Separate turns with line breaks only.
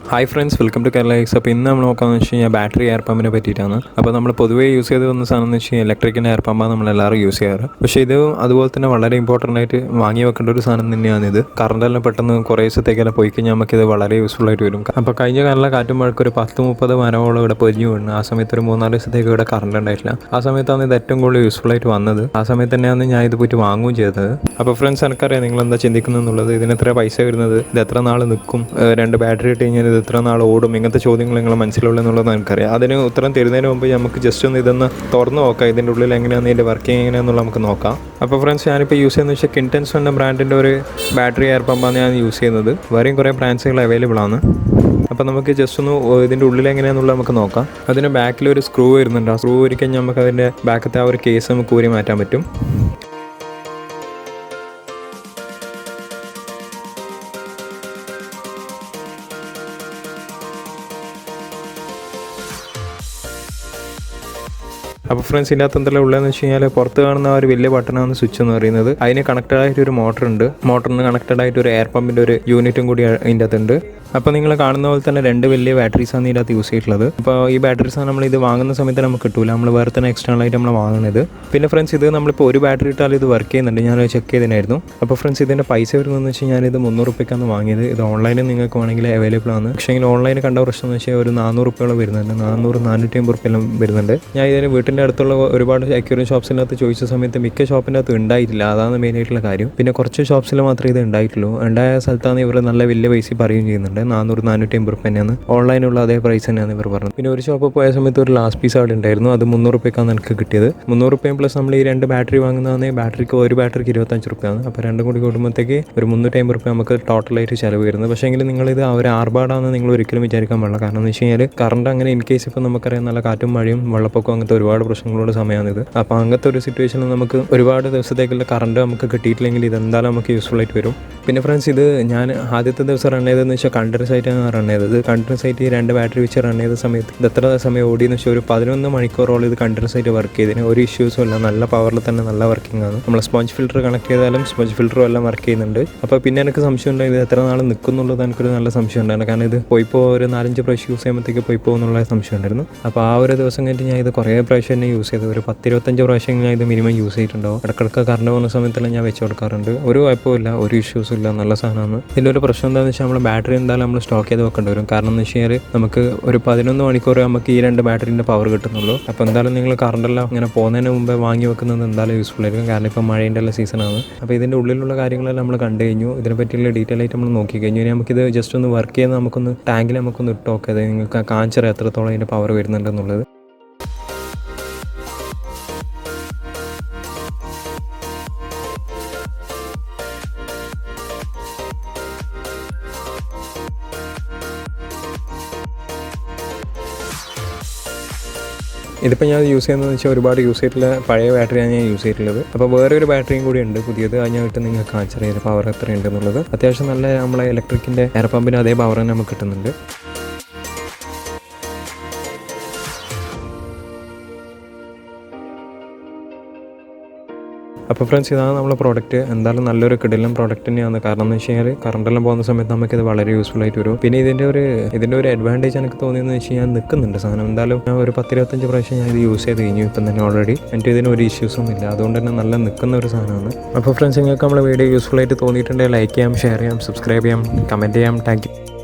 Hi friends, welcome to Kerala X. അപ്പോൾ ഇന്ന് നമ്മൾ നോക്കാമെന്ന് വെച്ച് കഴിഞ്ഞാൽ ബാറ്ററി എയർ പമ്പിനെ പറ്റിയിട്ടാണ്. അപ്പോൾ നമ്മൾ പൊതുവേ യൂസ് ചെയ്ത് വന്ന സാധനം എന്ന് വെച്ച് കഴിഞ്ഞാൽ ഇലക്ട്രിക്കിൻ്റെ എയർ പമ്പാണ് നമ്മളെല്ലാവരും യൂസ് ചെയ്യാറ്. പക്ഷേ ഇത് അതുപോലെ തന്നെ വളരെ ഇമ്പോർട്ടൻ്റ് ആയിട്ട് വാങ്ങി വെക്കേണ്ട ഒരു സാധനം തന്നെയാണിത്. കറണ്ടെല്ലാം പെട്ടെന്ന് കുറേ ദിവസത്തേക്കെല്ലാം പോയി കഴിഞ്ഞാൽ നമുക്കിത് വളരെ യൂസ്ഫുൾ ആയിട്ട് വരും. അപ്പോൾ കഴിഞ്ഞ കാലം കാറ്റും മഴക്ക് ഒരു 10-30 മരമോളം ഇവിടെ പൊരിഞ്ഞു വീണ്. ആ സമയത്ത് ഒരു 3-4 ദിവസത്തേക്ക് ഇവിടെ കറണ്ട് ഉണ്ടായിട്ടില്ല. ആ സമയത്താണ് ഇത് ഏറ്റവും കൂടുതൽ യൂസ്ഫുൾ ആയിട്ട് വന്നത്. ആ സമയത്ത് തന്നെയാണ് ഞാൻ ഇത് പോയിട്ട് വാങ്ങുകയും ചെയ്തത്. അപ്പോൾ ഫ്രണ്ട്സ്, എനിക്കറിയാം നിങ്ങൾ എന്താ ചിന്തിക്കുന്നതെന്നുള്ളത്. ഇതിന് എത്ര പൈസ വരുന്നത്, ഇത് എത്ര നാൾ നിൽക്കും, 2 ബാറ്ററി ഇട്ട് കഴിഞ്ഞാൽ ഇത് എത്ര നാൾ ഓടും, ഇങ്ങനത്തെ ചോദ്യങ്ങൾ നിങ്ങൾ മനസ്സിലുള്ളൂ എന്നുള്ളത് എനിക്കറിയാം. അതിന് ഉത്തരം തരുന്നതിന് മുമ്പ് നമുക്ക് ജസ്റ്റ് ഒന്ന് ഇതൊന്ന് തുറന്ന് നോക്കാം. ഇതിൻ്റെ ഉള്ളിൽ എങ്ങനെയാണ് ഇതിൻ്റെ വർക്കിംഗ് എങ്ങനെയാണെന്നുള്ളത് നമുക്ക് നോക്കാം. അപ്പോൾ ഫ്രണ്ട്സ്, ഞാനിപ്പോൾ യൂസ് ചെയ്യുന്നത് വെച്ചാൽ കിൻറ്റൻസ് എന്ന ബ്രാൻഡിൻ്റെ ഒരു ബാറ്ററി എയർ പമ്പാണ് ഞാൻ യൂസ് ചെയ്യുന്നത്. വേറെയും കുറേ ബ്രാൻഡ്സുകൾ അവൈലബിൾ ആണ്. അപ്പോൾ നമുക്ക് ജസ്റ്റ് ഒന്ന് ഇതിൻ്റെ ഉള്ളിൽ എങ്ങനെയാണെന്നുള്ളത് നമുക്ക് നോക്കാം. അതിൻ്റെ ബാക്കിൽ ഒരു സ്ക്രൂ വരുന്നുണ്ട്. ആ സ്ക്രൂ ഒരിക്കൽ നമുക്ക് അതിൻ്റെ ബാക്കത്തെ ആ ഒരു കേസ് നമുക്ക് ഊരി മാറ്റാൻ പറ്റും. അപ്പോൾ ഫ്രണ്ട്സ്, ഇതിൻ്റെ അകത്ത് എന്തെല്ലാം ഉള്ളതെന്ന് വെച്ച് കഴിഞ്ഞാൽ പുറത്ത് കാണുന്ന ആ ഒരു വലിയ ബട്ടണാണ് സ്വിച്ച് എന്ന് പറയുന്നത്. അതിന് കണക്റ്റഡ് ആയിട്ട് ഒരു മോട്ടറുണ്ട്. മോട്ടറിന് കണക്റ്റഡ് ആയിട്ട് ഒരു എയർ പമ്പിൻ്റെ ഒരു യൂണിറ്റും കൂടി ഇതിൻ്റെ അകത്തുണ്ട്. അപ്പോൾ നിങ്ങൾ കാണുന്ന പോലെ തന്നെ 2 വലിയ ബാറ്ററീസാണ് ഇതിൻ്റെ അകത്ത് യൂസ് ചെയ്തിട്ടുള്ളത്. അപ്പോൾ ഈ ബാറ്ററീസാണ് നമ്മൾ ഇത് വാങ്ങുന്ന സമയത്ത് നമുക്ക് കിട്ടില്ല. നമ്മൾ വേറെ തന്നെ എക്സ്റ്റേണൽ ആയിട്ട് നമ്മൾ വാങ്ങുന്നത്. പിന്നെ ഫ്രണ്ട്സ്, ഇത് നമ്മളിപ്പോൾ ഒരു ബാറ്ററി ഇട്ടാൽ ഇത് വർക്ക് ചെയ്യുന്നുണ്ട്. ഞാൻ ചെക്ക് ചെയ്തതിനായിരുന്നു. അപ്പോൾ ഫ്രണ്ട്സ്, ഇതിൻ്റെ പൈസ വരുന്നതെന്ന് വെച്ച് കഴിഞ്ഞാൽ ഇത് 300 രൂപയ്ക്കാണ് വാങ്ങിയത്. ഇത് ഓൺലൈനിൽ നിങ്ങൾക്ക് വേണമെങ്കിൽ അവൈലബിൾ ആണ്. പക്ഷേ ഓൺലൈനിൽ കണ്ട പ്രശ്നം എന്ന് വെച്ചാൽ ഒരു 400 രൂപയോളം വരുന്നുണ്ട്. 400-450 രൂപയെല്ലാം വരുന്നുണ്ട്. ഞാൻ ഇതിന് വീട്ടിൻ്റെ അടുത്തുള്ള ഒരുപാട് അക്വേറിയം ഷോപ്സിൻ്റെ അകത്ത് ചോദിച്ച സമയത്ത് മിക്ക ഷോപ്പിൻ്റെ അകത്ത് ഉണ്ടായിട്ടില്ല. അതാണ് മെയിനായിട്ടുള്ള കാര്യം. പിന്നെ കുറച്ച് ഷോപ്സിൽ മാത്രമേ ഇത് ഉണ്ടായിട്ടുള്ളൂ. ഉണ്ടായ സ്ഥലത്താണ് ഇവർ നല്ല വലിയ പൈസ പറയുകയും ചെയ്യുന്നുണ്ട്. 400-450 രൂപ തന്നെയാണ്. ഓൺലൈനുള്ള അതേ പ്രൈസ് തന്നെയാണ് ഇവർ പറഞ്ഞത്. പിന്നെ ഒരു ഷോപ്പിൽ പോയ സമയത്ത് ഒരു ലാസ്റ്റ് പീസ് അവിടെ ഉണ്ടായിരുന്നു. അത് 300 രൂപയ്ക്കാണ് എനിക്ക് കിട്ടിയത്. 300 രൂപയും പ്ലസ് നമ്മൾ ഈ 2 ബാറ്ററി വാങ്ങുന്നതാണ്. ബാറ്ററിക്ക് ഒരു ബാറ്ററിക്ക് 25 രൂപയാണ്. അപ്പോൾ രണ്ടും കൂടി കൂടുമ്പോഴത്തേക്ക് ഒരു 350 രൂപ നമുക്ക് ടോട്ടലായിട്ട് ചിലവ് വരുന്നത്. പക്ഷേ എങ്കിൽ നിങ്ങളിത് ഒരു ആർഭാടാണെന്ന് നിങ്ങൾ ഒരിക്കലും വിചാരിക്കാൻ പാടില്ല. കാരണം എന്ന് വെച്ച് കഴിഞ്ഞാൽ കറണ്ട് അങ്ങനെ ഇൻ കേസ് ഇപ്പോൾ നമുക്കറിയാം നല്ല കാറ്റും മഴയും വെള്ളപ്പൊക്കം അങ്ങനത്തെ ഒരുപാട് പ്രശ്നങ്ങളുടെ സമയമാണിത്. അപ്പോൾ അങ്ങനത്തെ ഒരു സിറ്റുവേഷനിൽ നമുക്ക് ഒരുപാട് ദിവസത്തേക്കുള്ള കറണ്ട് നമുക്ക് കിട്ടിയിട്ടില്ലെങ്കിൽ ഇതെന്തായാലും നമുക്ക് യൂസ്ഫുൾ ആയിട്ട് വരും. പിന്നെ ഫ്രണ്ട്സ്, ഇത് ഞാൻ ആദ്യത്തെ ദിവസം റൺ ചെയ്തതെന്ന് വെച്ചാൽ കണ്ടിന്യൂസ് ആയിട്ടാണ് റൺ ചെയ്തത്. കണ്ടിന്യൂസ് ആയിട്ട് ഈ 2 ബാറ്ററി വെച്ച് റൺ ചെയ്ത സമയത്ത് ഇത് എത്ര സമയം ഓടിയെന്ന് വെച്ചാൽ ഒരു 11 മണിക്കൂറോളം ഇത് കണ്ടിന്യൂസ് ആയിട്ട് വർക്ക് ചെയ്തതിന് ഒരു ഇഷ്യൂസും ഇല്ല. നല്ല പവറിൽ തന്നെ നല്ല വർക്കിംഗ് ആണ്. നമ്മൾ സ്പോഞ്ച് ഫിൽറ്റർ കണക്ട് ചെയ്താലും സ്പോഞ്ച് ഫിൽറ്ററും എല്ലാം വർക്ക് ചെയ്യുന്നുണ്ട്. അപ്പോൾ പിന്നെ എനിക്ക് സംശയം ഉണ്ടായത് ഇത് എത്ര നാൾ നിൽക്കുന്നുള്ളത് എനിക്കൊരു നല്ല സംശയം ഉണ്ടായിരുന്നു. കാരണം ഇത് പോയിപ്പോൾ ഒരു 4-5 പ്രാവശ്യം യൂസ് ചെയ്യുമ്പോഴത്തേക്ക് പോയിപ്പോൾ എന്നുള്ള സംശയം ഉണ്ടായിരുന്നു. അപ്പോൾ ആ ഒരു ദിവസം കഴിഞ്ഞിട്ട് ഞാൻ ഇത് കുറേ പ്രാവശ്യം തന്നെ യൂസ് ചെയ്തു. ഒരു 10-25 പ്രാവശ്യം ഞാൻ ഇത് മിനിമം യൂസ് ചെയ്തിട്ടുണ്ടാവും. ഇടക്കിടക്ക് കറണ്ട് പോകുന്ന സമയത്തെല്ലാം ഞാൻ വെച്ച് കൊടുക്കാറുണ്ട്. ഒരു കുഴപ്പമില്ല, ഒരു ഇഷ്യൂസും ഇല്ല, നല്ല സാധനമാണ്. ഇതിൻ്റെ ഒരു പ്രശ്നം എന്താണെന്ന് വെച്ചാൽ നമ്മൾ ബാറ്ററി എന്തായാലും നമ്മൾ സ്റ്റോക്ക് ചെയ്ത് വെക്കേണ്ടി വരും. കാരണം എന്ന് വെച്ച് കഴിഞ്ഞാൽ നമുക്ക് ഒരു 11 മണിക്കൂർ നമുക്ക് ഈ 2 ബാറ്ററിൻ്റെ പവർ കിട്ടുന്നുള്ളൂ. അപ്പോൾ എന്തായാലും നിങ്ങൾ കറണ്ടെല്ലാം ഇങ്ങനെ പോകുന്നതിന് മുമ്പേ വാങ്ങി വെക്കുന്നത് എന്തായാലും യൂസ്ഫുൾ ആയിരിക്കും. കാരണം ഇപ്പോൾ മഴേൻ്റെ എല്ലാ സീസണാണ്. അപ്പോൾ ഇതിൻ്റെ ഉള്ളിലുള്ള കാര്യങ്ങളെല്ലാം നമ്മൾ കണ്ടു കഴിഞ്ഞു. ഇതിനെ പറ്റിയുള്ള ഡീറ്റെയിൽ ആയിട്ട് നമ്മൾ നോക്കി കഴിഞ്ഞു. ഇനി നമുക്കിത് ജസ്റ്റ് ഒന്ന് വർക്ക് ചെയ്യുന്ന നമുക്കൊന്ന് ടാങ്കിൽ നമുക്കൊന്ന് ഇട്ട് നോക്കാം. നിങ്ങൾക്ക് കാണിച്ചറിയാം എത്രത്തോളം ഇതിൻ്റെ പവർ വരുന്നുണ്ടെന്നുള്ളത്. ഇതിപ്പോൾ ഞാൻ യൂസ് ചെയ്യുന്നതെന്ന് വെച്ചാൽ ഒരുപാട് യൂസ് ചെയ്തിട്ടുള്ള പഴയ ബാറ്ററിയാണ് ഞാൻ യൂസ് ചെയ്തിട്ടുള്ളത്. അപ്പോൾ വേറെ ഒരു ബാറ്ററിയും കൂടി ഉണ്ട് പുതിയത്. അത് ഞാൻ ഇട്ട് നിങ്ങൾക്ക് കാണിച്ചറിയാം പവർ എത്രയുണ്ടെന്നുള്ളത്. അത്യാവശ്യം നല്ല നമ്മളെ ഇലക്ട്രിക്കിൻ്റെ എയർ പമ്പിന് അതേ പവർ തന്നെ നമുക്ക് കിട്ടുന്നുണ്ട്. അപ്പോൾ ഫ്രണ്ട്സ്, ഇതാണ് നമ്മളെ പ്രോഡക്റ്റ്. എന്തായാലും നല്ലൊരു കിടിലൻ പ്രോഡക്റ്റ് തന്നെയാണ്. കാരണം എന്ന് വെച്ച് കഴിഞ്ഞാൽ കറണ്ടെല്ലാം പോകുന്ന സമയത്ത് നമുക്കിത് വളരെ യൂസ്ഫുൾ ആയിട്ട് വരും. പിന്നെ ഇതിൻ്റെ ഒരു അഡ്വാൻറ്റേജ് എനിക്ക് തോന്നിയെന്ന് വെച്ച് കഴിഞ്ഞാൽ നിൽക്കുന്നുണ്ട് സാധനം. എന്തായാലും ഞാൻ ഒരു 10-25 പ്രാവശ്യം ഞാൻ ഇത് യൂസ് ചെയ്ത് കഴിഞ്ഞു ഇപ്പം തന്നെ ഓൾറെഡി. എനിക്ക് ഇതിന് ഒരു ഇഷ്യൂസൊന്നും ഇല്ല. അതുകൊണ്ട് തന്നെ നല്ല നിൽക്കുന്ന ഒരു സാധനമാണ്. അപ്പോൾ ഫ്രണ്ട്സ്, നിങ്ങൾക്ക് നമ്മളെ വീഡിയോ യൂസ്ഫുൾ ആയിട്ട് തോന്നിയിട്ടുണ്ടെങ്കിൽ ലൈക്ക് ചെയ്യാം, ഷെയർ ചെയ്യാം, സബ്സ്ക്രൈബ് ചെയ്യാം, കമൻറ്റ് ചെയ്യാം. Thank you.